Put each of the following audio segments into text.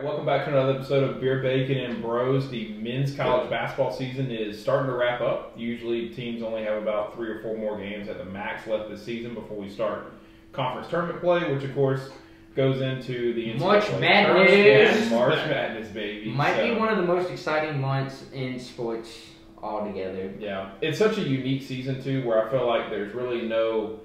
right, welcome back to another episode of Beer, Bacon, and Bros. The men's college basketball season is starting to wrap up. Usually teams only have about 3 or 4 more games at the max left this season before we start conference tournament play, which of course goes into the March Madness. March Madness, baby. Might be one of the most exciting months in sports altogether. Yeah, it's such a unique season too, where I feel like there's really no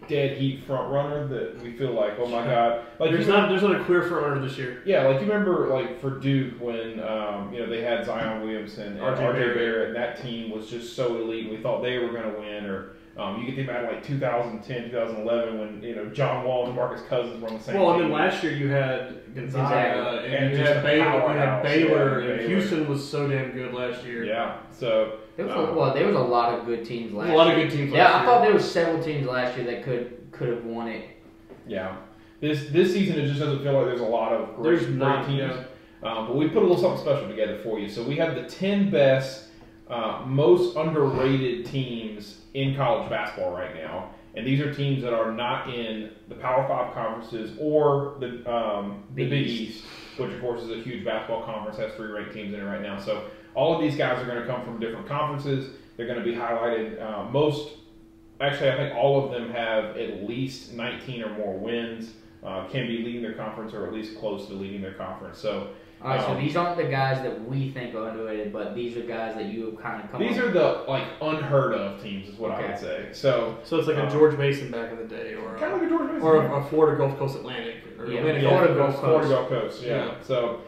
dead heat front runner that we feel like, oh my god, like there's not a clear front runner this year. Yeah, like you remember like for Duke when they had Zion Williamson and RJ Barrett, and that team was just so elite. We thought they were going to win, or you can think about like 2010, 2011 when John Wall and Marcus Cousins were on the same team. Well, and then last year you had Gonzaga and you had Baylor, and Houston was so damn good last year. Yeah, so. There was a lot of good teams last year. A lot of good teams last year. Yeah, I thought there was several teams last year that could have won it. Yeah. This season, it just doesn't feel like there's a lot of great teams. Yeah. But we put a little something special together for you. So we have the 10 best, most underrated teams in college basketball right now. And these are teams that are not in the Power 5 conferences or the Big East, which of course is a huge basketball conference, has 3 ranked teams in it right now. So all of these guys are going to come from different conferences. They're going to be highlighted. I think all of them have at least 19 or more wins, can be leading their conference or at least close to leading their conference. So, all right, so these aren't the guys that we think are underrated, but these are guys that you have kind of come These are the unheard of teams is what I would say. So it's like a George Mason back in the day, or kind of like a George Mason, or a Florida Gulf Coast Atlantic, or Florida Gulf Coast. Yeah. So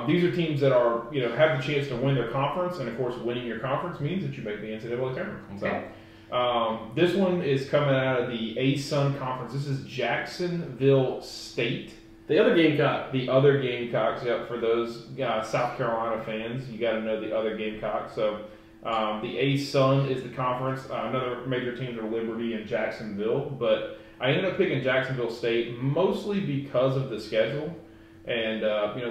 these are teams that are have the chance to win their conference, and of course, winning your conference means that you make the NCAA tournament. Okay. So this one is coming out of the ASUN conference. This is Jacksonville State. The other Gamecock. The other Gamecocks, yep. For those South Carolina fans, you got to know the other Gamecocks. So the ASUN is the conference. Another major teams are Liberty and Jacksonville. But I ended up picking Jacksonville State mostly because of the schedule. And,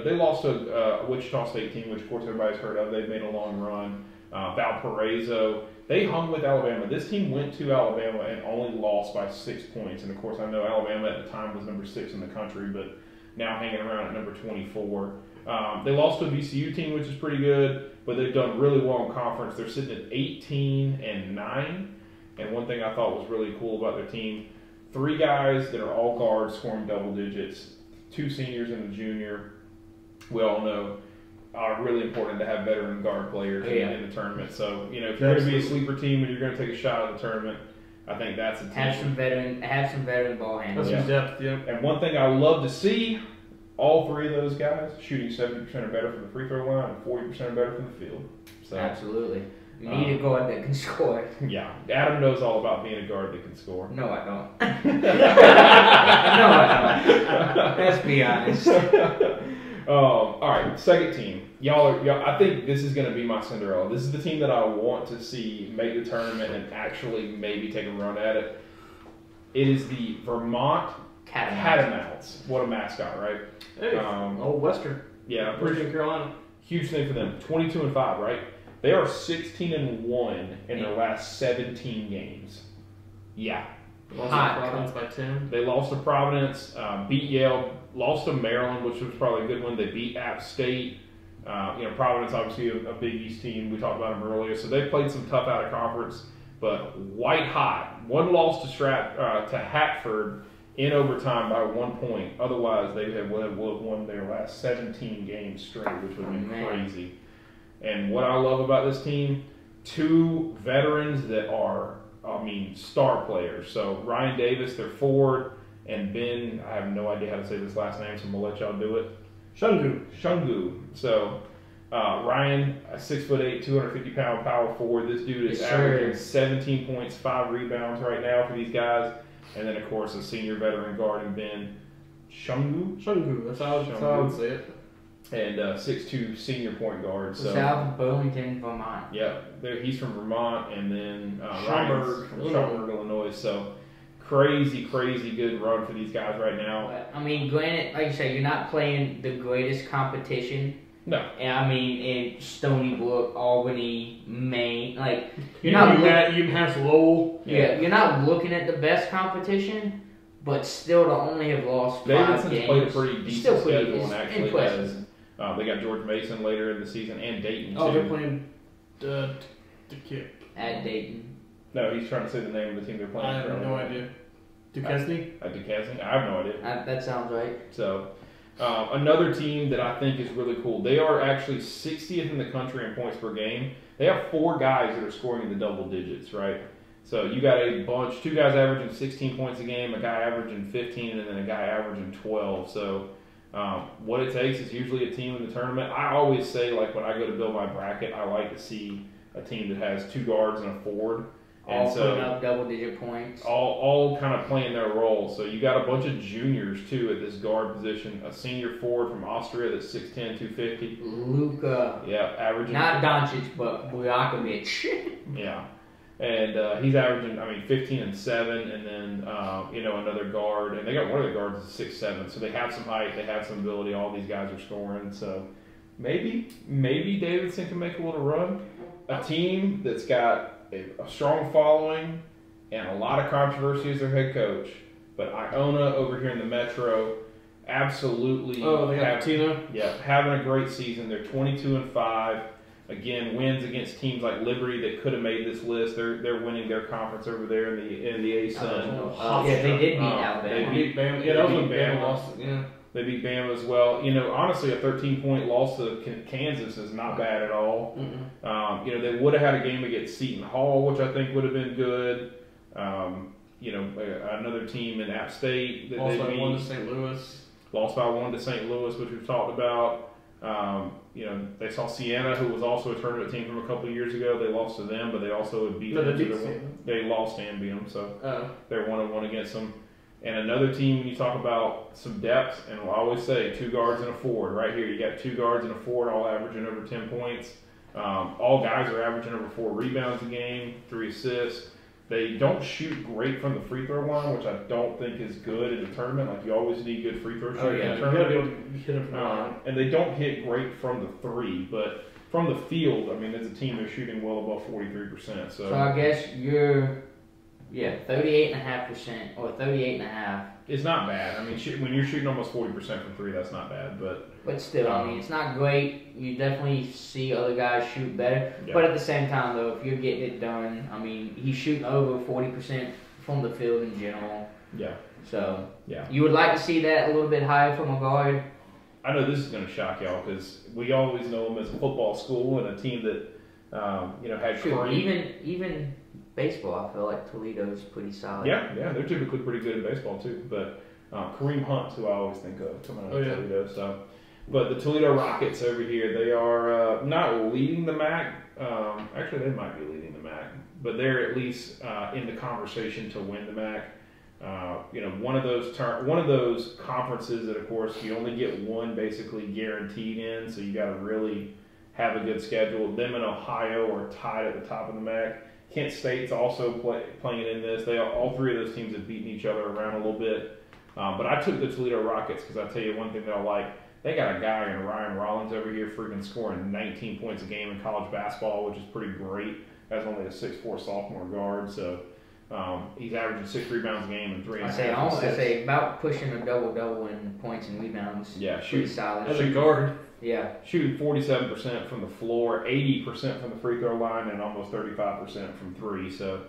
they lost to a Wichita State team, which, of course, everybody's heard of. They've made a long run. Valparaiso. They hung with Alabama. This team went to Alabama and only lost by 6 points. And, of course, I know Alabama at the time was number 6 in the country, but now hanging around at number 24. They lost to a VCU team, which is pretty good, but they've done really well in conference. They're sitting at 18-9. And one thing I thought was really cool about their team, 3 guys that are all guards scoring double digits, 2 seniors and a junior. We all know are really important to have veteran guard players in the tournament. So, if you're going to be a sleeper team and you're going to take a shot at the tournament, I think that's a team. Have some veteran ball handlers. That's some depth, yeah. And one thing I love to see, all 3 of those guys shooting 70% or better from the free throw line and 40% or better from the field. So, absolutely. You need a guard that can score. Yeah. Adam knows all about being a guard that can score. No, I don't. No, I don't. Let's be honest. All right, second team. Y'all, I think this is going to be my Cinderella. This is the team that I want to see make the tournament and actually maybe take a run at it. It is the Vermont Catamounts. What a mascot, right? Hey, old Western. Yeah, Virginia, Carolina. Huge thing for them. 22-5, right? They are 16-1 in their last 17 games. Yeah. Lost to Providence by 10. They lost to Providence, beat Yale, lost to Maryland, which was probably a good one. They beat App State. Providence, obviously, a Big East team. We talked about them earlier. So they played some tough out of conference. But white hot. One loss to Hatford in overtime by 1 point. Otherwise, they would have won their last 17 games straight, which would have been crazy. And what I love about this team, 2 veterans that are, star players. So Ryan Davis, their forward, and Ben, I have no idea how to say this last name, so I'm going to let y'all do it. Shungu. So Ryan, a 6'8", 250-pound power forward. This dude is averaging 17 points, 5 rebounds right now for these guys. And then, of course, a senior veteran guard in Ben Shungu. That's how I would say it. And 6'2" senior point guard. So South of Burlington, Vermont. Yeah, he's from Vermont, and then Ryan's from Schaumburg, Illinois. So crazy good run for these guys right now. But, granted, like you said, you're not playing the greatest competition. No. And in Stony Brook, Albany, Maine, you're not Lowell. Yeah, you're not looking at the best competition. But still, to only have lost 5 games. Davidson's played a pretty decent schedule and actually has They got George Mason later in the season and Dayton, Oh, too. they're playing the kid. At Dayton. No, he's trying to say the name of the team they're playing. I have no idea. Duquesne? Duquesne? I have no idea. That sounds right. So, another team that I think is really cool. They are actually 60th in the country in points per game. They have 4 guys that are scoring in the double digits, right? So you got a bunch, 2 guys averaging 16 points a game, a guy averaging 15, and then a guy averaging 12. So what it takes is usually a team in the tournament. I always say, like, when I go to build my bracket, I like to see a team that has 2 guards and a forward. And all putting up double-digit points. All kind of playing their role. So you got a bunch of juniors, too, at this guard position. A senior forward from Austria that's 6'10", 250. Luka. Yeah, averaging. Not Doncic, but Bujakovic. Yeah. And he's averaging, 15 and 7, and then, another guard. And they got one of the guards is 6'7", so they have some height, they have some ability. All these guys are scoring. So maybe Davidson can make a little run. A team that's got a strong following and a lot of controversy as their head coach, but Iona over here in the Metro absolutely. Oh, they got Tina. Yeah, having a great season. They're 22-5. Again, wins against teams like Liberty that could have made this list. They're winning their conference over there in the A-Sun. Yeah, they did beat Alabama. They beat Bama. Yeah, that was when Bama lost. Yeah. They beat Bama as well. Honestly, a 13-point loss to Kansas is not bad at all. They would have had a game against Seton Hall, which I think would have been good. Another team in App State that lost they by beat. 1 to St. Louis. Lost by 1 to St. Louis, which we've talked about. They saw Siena, who was also a tournament team from a couple of years ago. They lost to them, but they also beat them. They lost and beat them, so they're 1-1 against them. And another team, when you talk about some depth, and I always say 2 guards and a forward. Right here, you got 2 guards and a forward, all averaging over 10 points. All guys are averaging over 4 rebounds a game, 3 assists. They don't shoot great from the free throw line, which I don't think is good in a tournament. Like, you always need good free throw shooting in a tournament. You gotta be able to hit it from the line. And they don't hit great from the 3, but from the field, as a team, they're shooting well above 43%. So I guess you're 38.5% or 38.5. It's not bad. When you're shooting almost 40% from 3, that's not bad. But still, it's not great. You definitely see other guys shoot better. Yeah. But at the same time, though, if you're getting it done, he's shooting over 40% from the field in general. Yeah. So yeah, you would like to see that a little bit higher from a guard. I know this is going to shock y'all because we always know them as a football school and a team that had Kareem. Even baseball, I feel like Toledo's pretty solid. Yeah, they're typically pretty good in baseball too. But Kareem Hunt's who I always think of coming out of Toledo. So, but the Toledo Rockets over here, they are not leading the MAC. Actually, they might be leading the MAC, but they're at least in the conversation to win the MAC. One of those conferences that, of course, you only get one basically guaranteed in, so you got to really have a good schedule. Them and Ohio are tied at the top of the MAC. Kent State's also playing in this. All 3 of those teams have beaten each other around a little bit. But I took the Toledo Rockets because I tell you one thing that I like. They got a guy in Ryan Rollins over here freaking scoring 19 points a game in college basketball, which is pretty great. That's only a 6'4" sophomore guard, so he's averaging 6 rebounds a game and 3.5 assists. I say about pushing a double-double in points and rebounds. Yeah, pretty solid. As a guard. Yeah. Shooting 47% from the floor, 80% from the free throw line, and almost 35% from 3. So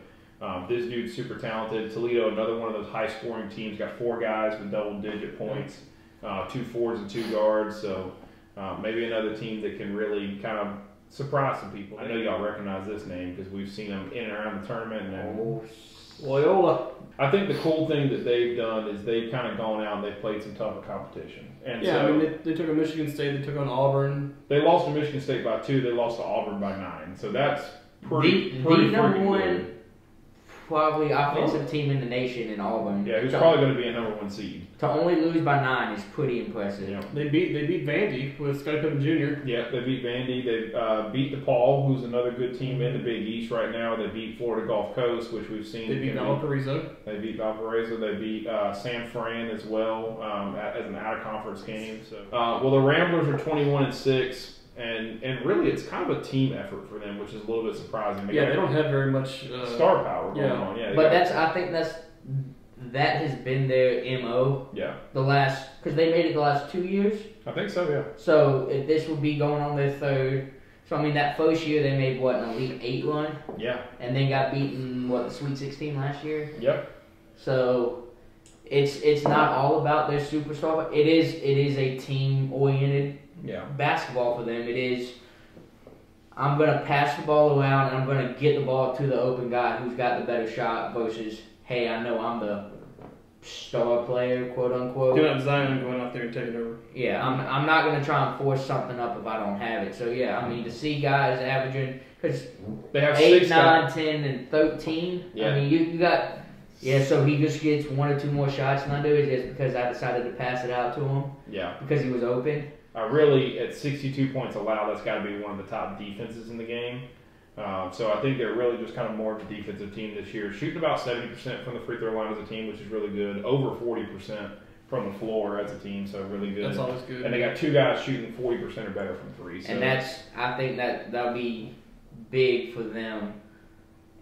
this dude's super talented. Toledo, another one of those high-scoring teams, got 4 guys with double-digit points, 2 forwards and 2 guards. So maybe another team that can really kind of surprise some people. I know y'all recognize this name because we've seen them in and around the tournament. And Loyola. I think the cool thing that they've done is they've kind of gone out and they've played some tougher competition. And they took on Michigan State, they took on Auburn. They lost to Michigan State by 2, they lost to Auburn by 9. So that's pretty the number freaking one good. Probably offensive team in the nation in Auburn. Yeah, who's probably going to be a number 1 seed. To only lose by 9 is pretty impressive. Yeah. They beat Vandy with Scottie Pippen Jr. Yeah, they beat Vandy. They beat DePaul, who's another good team in the Big East right now. They beat Florida Gulf Coast, which we've seen. They beat Valparaiso. They beat Valparaiso. They beat San Fran as well as an out-of-conference game. So, the Ramblers are 21-6. And really, it's kind of a team effort for them, which is a little bit surprising. They don't have very much star power going on. Yeah, but I think that has been their MO. Yeah. Because they made it the last 2 years. I think so, yeah. So if this would be going on their third. So I mean, that first year they made what, an Elite 8 run? Yeah. And then got beaten the Sweet 16 last year. Yep. So it's not all about their superstar. It is a team oriented basketball for them. It is. I'm gonna pass the ball around and I'm gonna get the ball to the open guy who's got the better shot versus, hey, I know I'm the star player, quote unquote. You're not Zion going out there and taking over. Yeah, I'm not going to try and force something up if I don't have it. So, yeah, I mean, to see guys averaging, because they have 8, 9, 10, and 13, yeah. I mean, you got, so he just gets 1 or 2 more shots than I do is just because I decided to pass it out to him. Yeah. Because he was open. Really, at 62 points allowed, that's got to be one of the top defenses in the game. So I think they're really just kind of more of a defensive team this year. Shooting about 70% from the free throw line as a team, which is really good. Over 40% from the floor as a team, so really good. That's always good. And they got 2 guys shooting 40% or better from 3. So. And I think that'll be big for them,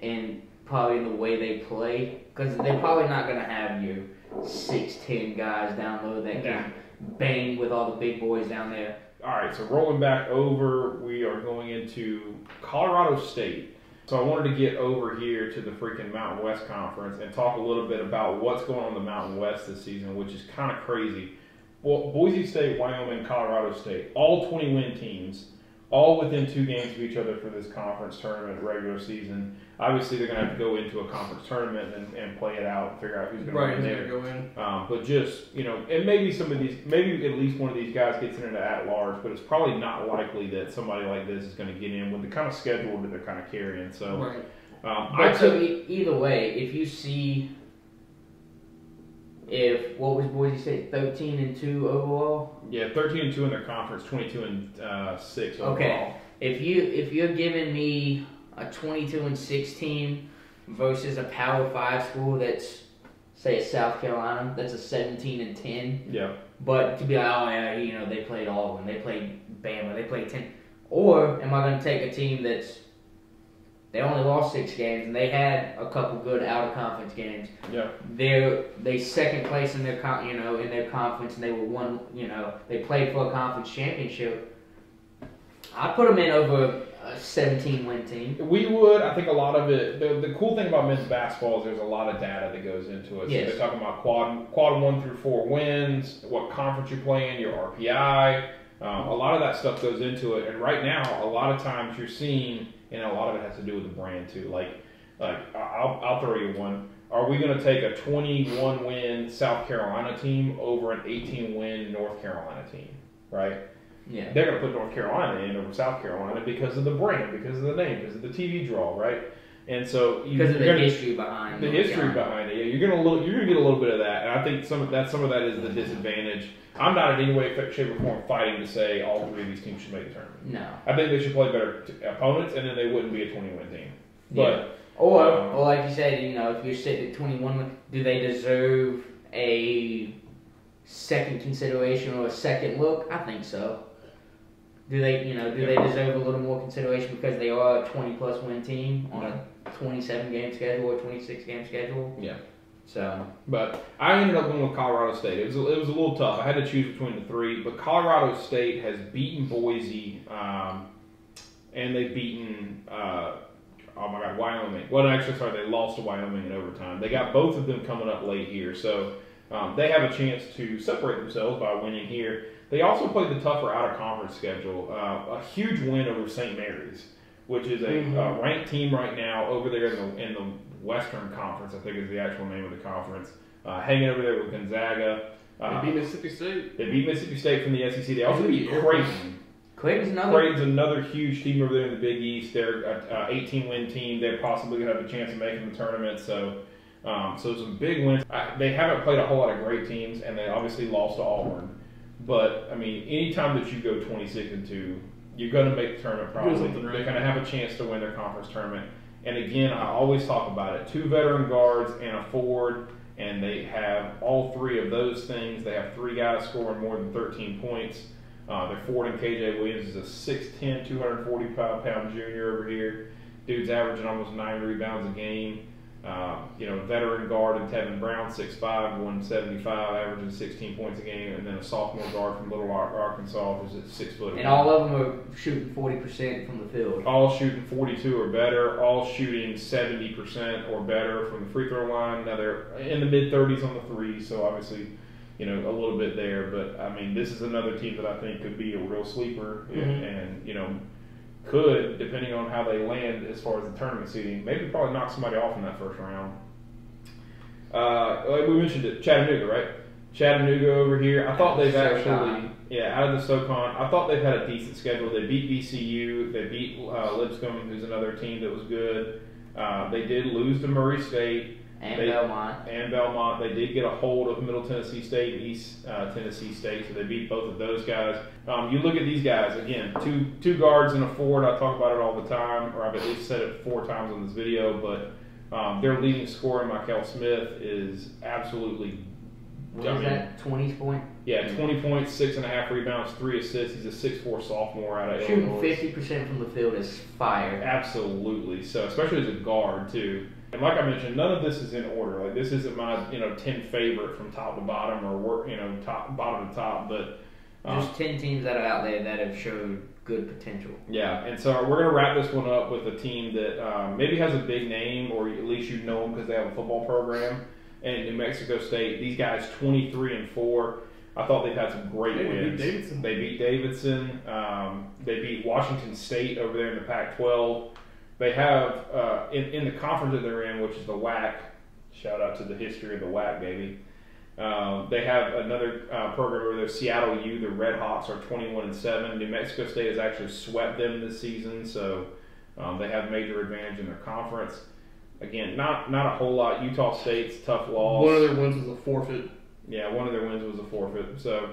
and probably in the way they play, because they're probably not going to have your 6'10" guys down low that can bang with all the big boys down there. All right, so rolling back over, we are going into Colorado State. So I wanted to get over here to the freaking Mountain West Conference and talk a little bit about what's going on in the Mountain West this season, which is kind of crazy. Well, Boise State, Wyoming, Colorado State, all 20-win teams, all within 2 games of each other for this conference tournament regular season. Obviously, they're going to have to go into a conference tournament and play it out and figure out who's going to win there. Go in. But just, and maybe maybe at least one of these guys gets into at-large, but it's probably not likely that somebody like this is going to get in with the kind of schedule that they're kind of carrying. So, either way, if you see, what was Boise State, 13-2 overall? Yeah, 13-2 in their conference, 22-6 overall. Okay, if you're giving me a 22-6 team versus a Power 5 school that's, say, a South Carolina, that's a 17-10. Yeah. But to be like, they played Auburn, they played Bama, they played 10. Or am I going to take a team they only lost 6 games and they had a couple good out of conference games. Yeah. They second place in their in their conference and they were they played for a conference championship. I put them in over a 17-win team. We would. I think a lot of it. The cool thing about men's basketball is there's a lot of data that goes into it. Yes. So they're talking about quad 1 through 4 wins, what conference you're playing, your RPI. A lot of that stuff goes into it. And right now, a lot of times you're seeing, and a lot of it has to do with the brand too. Like I'll throw you one. Are we going to take a 21-win South Carolina team over an 18-win North Carolina team? Right. Yeah. They're going to put North Carolina in over South Carolina because of the brand, because of the name, because of the TV draw, right? And so because of the history behind it. Yeah, you're going to get a little bit of that, and I think some of that is the disadvantage. I'm not in any way, shape, or form fighting to say all 3 of these teams should make the tournament. No. I think they should play better opponents, and then they wouldn't be a 20-win team. But or like you said, if you're sitting at 21, do they deserve a second consideration or a second look? I think so. Do they deserve a little more consideration because they are a 20-plus win team on a 27-game schedule or 26-game schedule? Yeah. So, but I ended up going with Colorado State. It was a little tough. I had to choose between the 3, but Colorado State has beaten Boise, and they've beaten Wyoming. Well, actually, sorry, they lost to Wyoming in overtime. They got both of them coming up late here, so they have a chance to separate themselves by winning here. They also played the tougher out-of-conference schedule. A huge win over St. Mary's, which is a ranked team right now over there in the Western Conference, I think is the actual name of the conference. Hanging over there with Gonzaga. They beat Mississippi State. They beat Mississippi State from the SEC. They also beat Creighton. Creighton's another huge team over there in the Big East. They're an 18-win team. They're possibly going to have a chance of making the tournament. So some big wins. They haven't played a whole lot of great teams, and they obviously lost to Auburn. But, I mean, anytime that you go 26-2, you're going to make the tournament probably. They're going to have a chance to win their conference tournament. And, again, I always talk about it. 2 veteran guards and a forward, and they have all 3 of those things. They have 3 guys scoring more than 13 points. Their forward in KJ Williams is a 6'10", 245-pound junior over here. Dude's averaging almost 9 rebounds a game. Veteran guard and Tevin Brown, 6'5", 175, averaging 16 points a game, and then a sophomore guard from Little Rock, Arkansas, who's at 6 foot. And all of them are shooting 40% from the field. All shooting 42 or better. All shooting 70% or better from the free throw line. Now they're in the mid 30s on the three, so obviously, a little bit there. But I mean, this is another team that I think could be a real sleeper, and could, depending on how they land as far as the tournament seeding, maybe probably knock somebody off in that first round. Like we mentioned it, Chattanooga, right? Chattanooga over here. I thought they've actually, out of the SoCon, I thought they've had a decent schedule. They beat VCU. They beat Lipscomb, who's another team that was good. They did lose to Murray State. Belmont. They did get a hold of Middle Tennessee State and East Tennessee State, so they beat both of those guys. You look at these guys, again, two guards and a forward. I talk about it all the time, or I've at least said it 4 times on this video, but their leading scorer, Michael Smith, is absolutely... What is that, 20 points? Yeah, 20 points, 6.5 rebounds, 3 assists. He's a 6'4" sophomore out of Illinois. Shooting 50% from the field is fire. Absolutely. So, especially as a guard, too. And like I mentioned, none of this is in order. Like, this isn't my 10 favorite from top to bottom or bottom to top, but just 10 teams that are out there that have showed good potential. Yeah, and so we're gonna wrap this one up with a team that maybe has a big name, or at least you know them because they have a football program. And New Mexico State, these guys 23-4. I thought they've had some great wins. They beat Davidson. They beat Washington State over there in the Pac-12. They have, in the conference that they're in, which is the WAC, shout out to the history of the WAC, baby. They have another program over there, Seattle U. The Red Hawks are 21-7. New Mexico State has actually swept them this season, so they have major advantage in their conference. Again, not a whole lot. Utah State's tough loss. One of their wins was a forfeit. Yeah, one of their wins was a forfeit. So,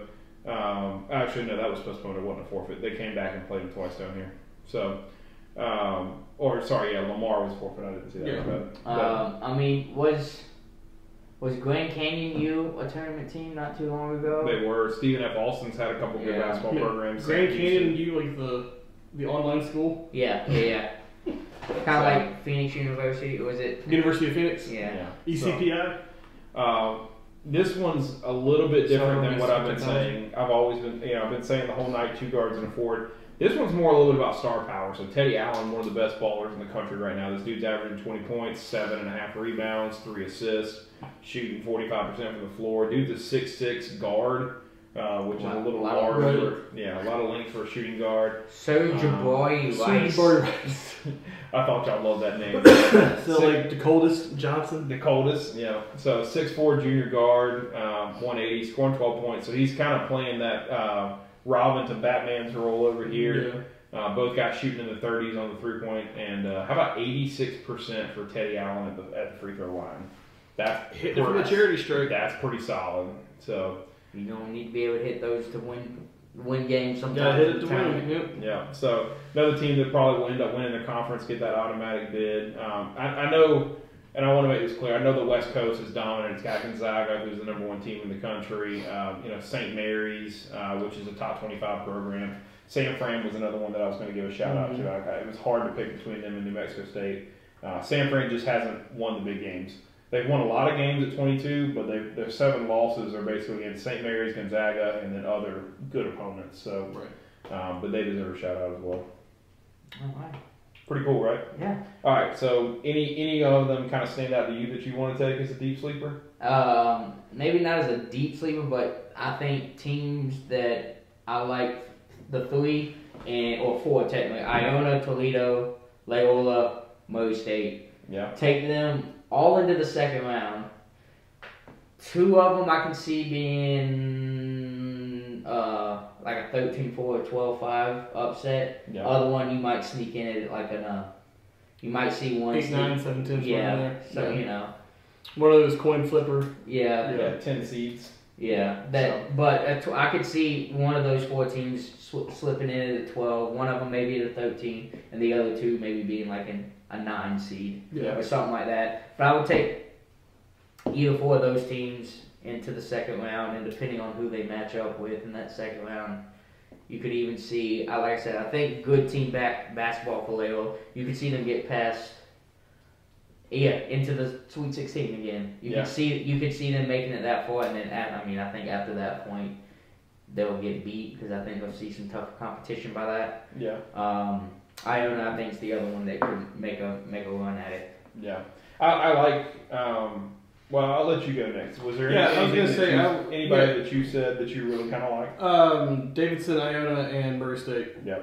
actually, no, that was postponed. It wasn't a forfeit. They came back and played them twice down here. So, Lamar was forfeit. I didn't see that. Yeah. I mean, was Grand Canyon U a tournament team not too long ago? They were. Stephen F. Alston's had a couple good basketball programs. Grand Canyon U, like the online school? Yeah. Kind of like Phoenix University, or was it? University of Phoenix? Yeah. ECPI? This one's a little bit different than what I've been saying. I've always been, I've been saying the whole night, 2 guards and a forward. This one's more a little bit about star power. So Teddy Allen, one of the best ballers in the country right now. This dude's averaging 20 points, 7.5 rebounds, 3 assists, shooting 45% from the floor. Dude's a 6'6" guard. Which is a little large. A lot of length for a shooting guard. Soldier Boy Rice. I thought y'all loved that name. Like Dakotas Johnson? Dakotas, yeah. So 6'4" junior guard, 180, scoring 12 points. So he's kind of playing that Robin to Batman's role over here. Yeah. Both guys shooting in the 30s on the 3-point. And how about 86% for Teddy Allen at the free throw line? That's hitting from the charity strike. That's pretty solid. So you're going to need to be able to hit those to win games sometimes. Got to hit it to win. Yep. Yeah. So another team that probably will end up winning the conference, get that automatic bid. I know, and I want to make this clear, I know the West Coast is dominant. It's got Gonzaga, who's the #1 team in the country. St. Mary's, which is a top 25 program. San Fran was another one that I was going to give a shout out to. It was hard to pick between them and New Mexico State. San Fran just hasn't won the big games. They've won a lot of games at 22, but their 7 losses are basically against St. Mary's, Gonzaga, and then other good opponents. So, but they deserve a shout out as well. All right. Pretty cool, right? Yeah. All right. So, any of them kind of stand out to you that you want to take as a deep sleeper? Maybe not as a deep sleeper, but I think teams that I like, the 3 or 4 technically: Iona, Toledo, Loyola, Murray State. Yeah. Take them all into the second round. 2 of them I can see being like a 13-4 or 12-5 upset. Yeah. Other one you might sneak in it like you might see one 8, 9, 7, 10. Yeah. So one of those coin flipper. Yeah. 10 seeds. Yeah. But I could see one of those 4 teams slipping in at 12. One of them maybe at a 13, and the other 2 maybe being like a 9 seed or something like that. But I would take either 4 of those teams into the second round, and depending on who they match up with in that second round, you could even see, like I said, I think good team basketball for Loyola. You could see them get past into the Sweet 16 again. You could see them making it that far, and then I think after that point they'll get beat because I think they'll see some tougher competition by that. Yeah. Iona, I think, is the other one that could make a run at it. Yeah. I like. Well, I'll let you go next. Was there anybody that you said that you really kind of like? Davidson, Iona, and Murray State. Yeah.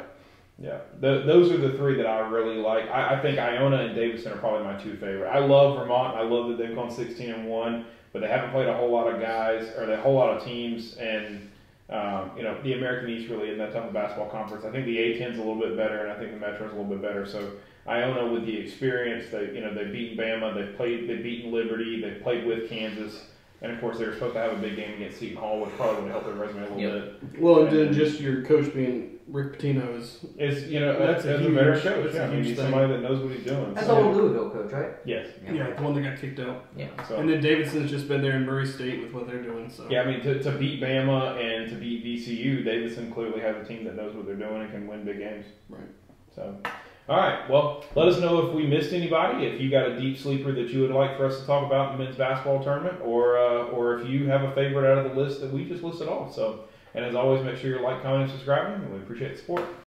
Yeah. Those are the three that I really like. I think Iona and Davidson are probably my two favorite. I love Vermont. I love that they've gone 16-1, but they haven't played a whole lot of guys or a whole lot of teams, and the American East really isn't that tough of a basketball conference. I think the A-10's a little bit better, and I think the Metro's a little bit better. So Iona, with the experience, they've beaten Bama, they've beaten Liberty, they've played with Kansas, and of course they were supposed to have a big game against Seton Hall, which probably would help their resume a little bit. Well, and then just your coach being Rick Pitino is that's a better coach. Yeah, he's somebody that knows what he's doing. That's the old Louisville coach, right? Yes. Yeah, the one that got kicked out. Yeah. So, and then Davidson's just been there in Murray State with what they're doing. So yeah, I mean to beat Bama and to beat VCU, Davidson clearly has a team that knows what they're doing and can win big games. Right. So. All right. Well, let us know if we missed anybody. If you got a deep sleeper that you would like for us to talk about in the men's basketball tournament, or if you have a favorite out of the list that we just listed off. So, and as always, make sure you like, comment, and subscribing. And we appreciate the support.